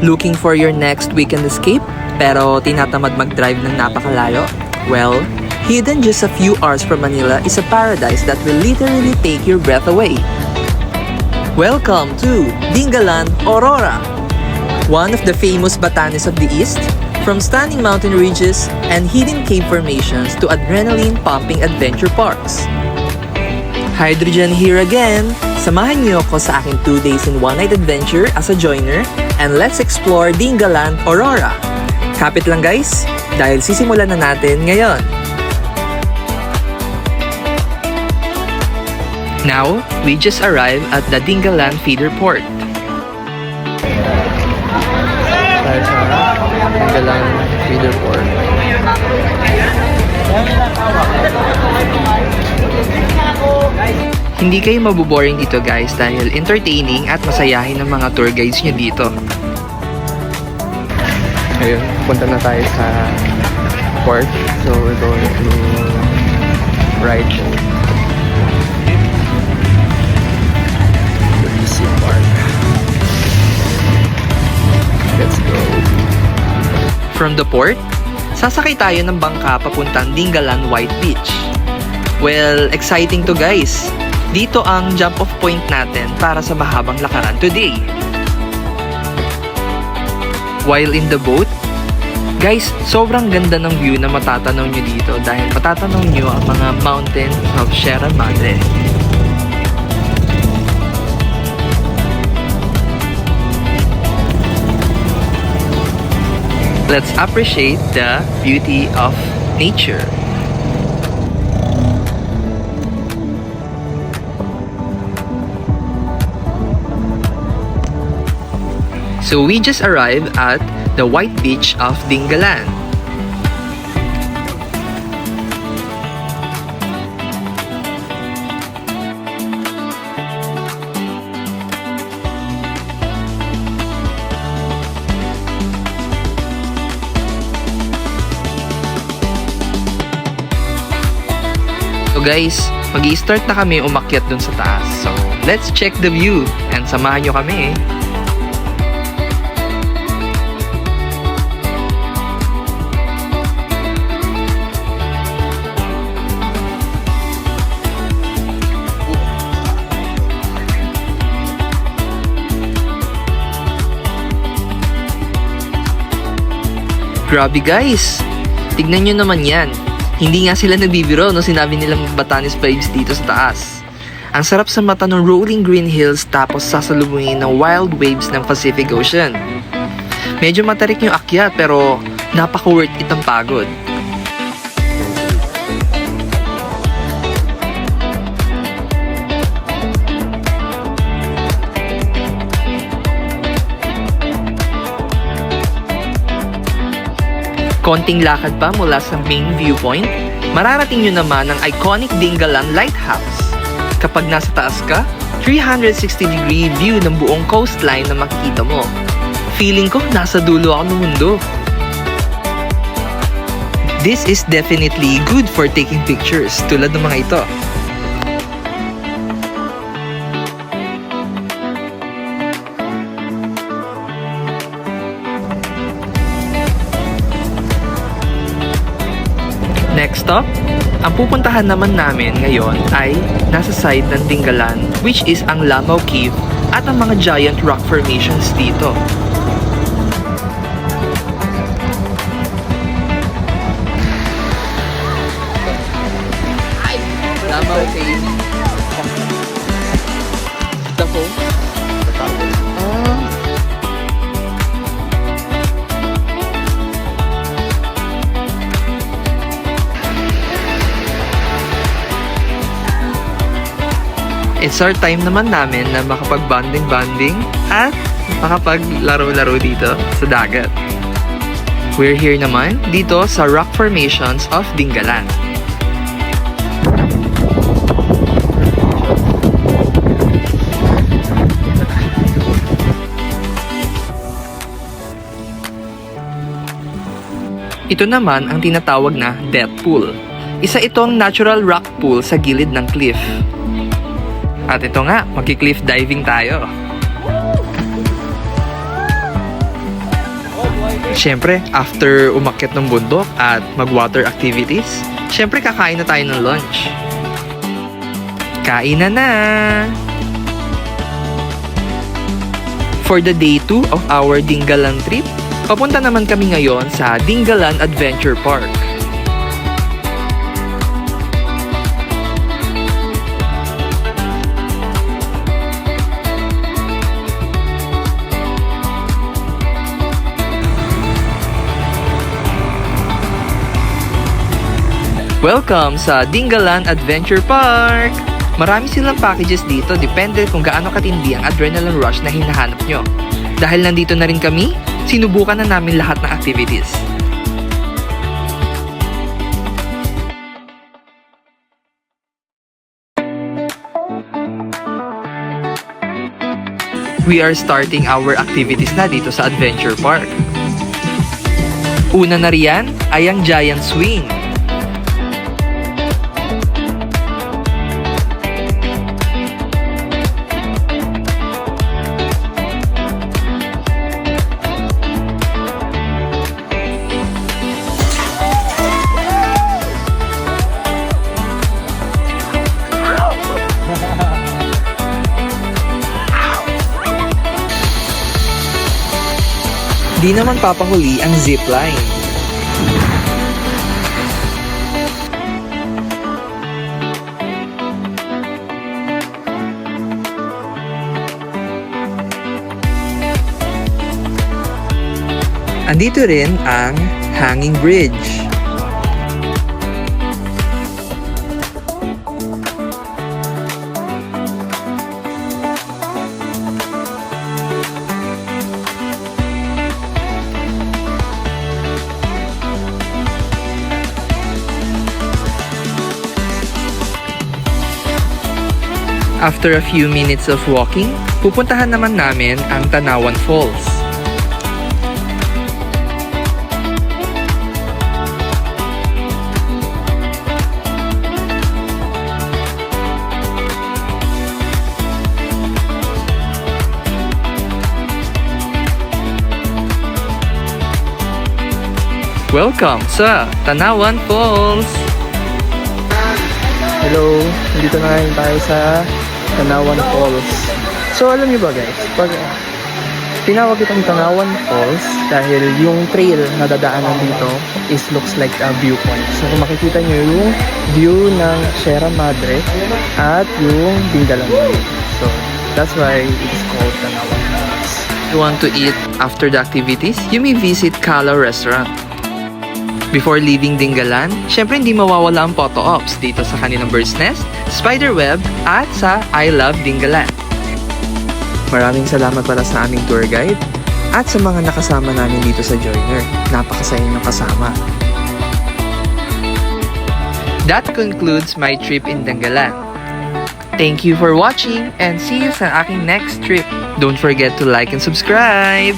Looking for your next weekend escape, pero tinatamad mag-drive ng napakalayo? Well, hidden just a few hours from Manila is a paradise that will literally take your breath away. Welcome to Dingalan, Aurora! One of the famous Batanes of the East, from stunning mountain ridges and hidden cave formations to adrenaline-pumping adventure parks. Hydrogen here again! Samahan niyo ako sa aking 2 days and 1 night adventure as a joiner and let's explore Dingalan, Aurora. Kapit lang guys, dahil sisimulan na natin ngayon. Now, we just arrived at the Dingalan Feeder Port. Tayo sa Dingalan Feeder Port. Hindi kayo mabuboring dito guys dahil entertaining at masayahin ng mga tour guides nyo dito. Ayun, punta na tayo sa port. So we're going to ride to BC Park. Let's go. From the port, sasakay tayo ng bangka papuntang Dingalan White Beach. Well, exciting to guys! Dito ang jump-off point natin para sa mahabang lakaran today. While in the boat, guys, sobrang ganda ng view na matatanaw nyo dito dahil matatanaw nyo ang mga mountains of Sierra Madre. Let's appreciate the beauty of nature. So we just arrived at the White Beach of Dingalan. So guys, mag-i-start na kami umakyat dun sa taas. So let's check the view and samahan nyo kami. Grabe guys! Tignan nyo naman yan. Hindi nga sila nagbibiro no sinabi nilang Batanes vibes dito sa taas. Ang sarap sa mata ng rolling green hills tapos sasalubungin ng wild waves ng Pacific Ocean. Medyo matarik yung akyat pero napaka-worth it ang pagod. Konting lakad pa mula sa main viewpoint, mararating nyo naman ang iconic Dingalan Lighthouse. Kapag nasa taas ka, 360-degree view ng buong coastline na makikita mo. Feeling ko nasa dulo ako ng mundo. This is definitely good for taking pictures tulad ng mga ito. Next stop, ang pupuntahan naman namin ngayon ay nasa side ng Dingalan, which is ang Lamaw Cave at ang mga giant rock formations dito. Lamaw Cave. Ito po. It's our time naman namin na makapag-bonding at makapaglaro-laro dito sa dagat. We're here naman dito sa rock formations of Dingalan. Ito naman ang tinatawag na death pool. Isa itong natural rock pool sa gilid ng cliff. At ito nga, magki-cliff diving tayo. Siyempre, after umakyat ng bundok at mag-water activities, siyempre kakain na tayo ng lunch. Kain na! For the day 2 of our Dingalan trip, papunta naman kami ngayon sa Dingalan Adventure Park. Welcome sa Dingalan Adventure Park! Marami silang packages dito, depende kung gaano katindi ang adrenaline rush na hinahanap nyo. Dahil nandito na rin kami, sinubukan na namin lahat ng activities. We are starting our activities na dito sa Adventure Park. Una na riyan ay ang Giant Swing. Di naman papahuli ang zipline. Andito rin ang hanging bridge. After a few minutes of walking, pupuntahan naman namin ang Tanawan Falls. Welcome sa Tanawan Falls! Hello, dito na ngayon tayo sa Tanawan Falls. So alam niyo ba guys, pag tinawag itong Tanawan Falls dahil yung trail na dadaanan dito looks like a viewpoint. So kung makikita niyo yung view ng Sierra Madre at yung Dingalan. So that's why it is called Tanawan Falls. If you want to eat after the activities, you may visit Kala Restaurant. Before leaving Dingalan, syempre hindi mawawala ang photo ops dito sa kanilang bird's nest, spiderweb, at sa I Love Dingalan. Maraming salamat pala sa aming tour guide at sa mga nakasama namin dito sa Joyner. Napakasaya niyong kasama. That concludes my trip in Dingalan. Thank you for watching and see you sa aking next trip. Don't forget to like and subscribe!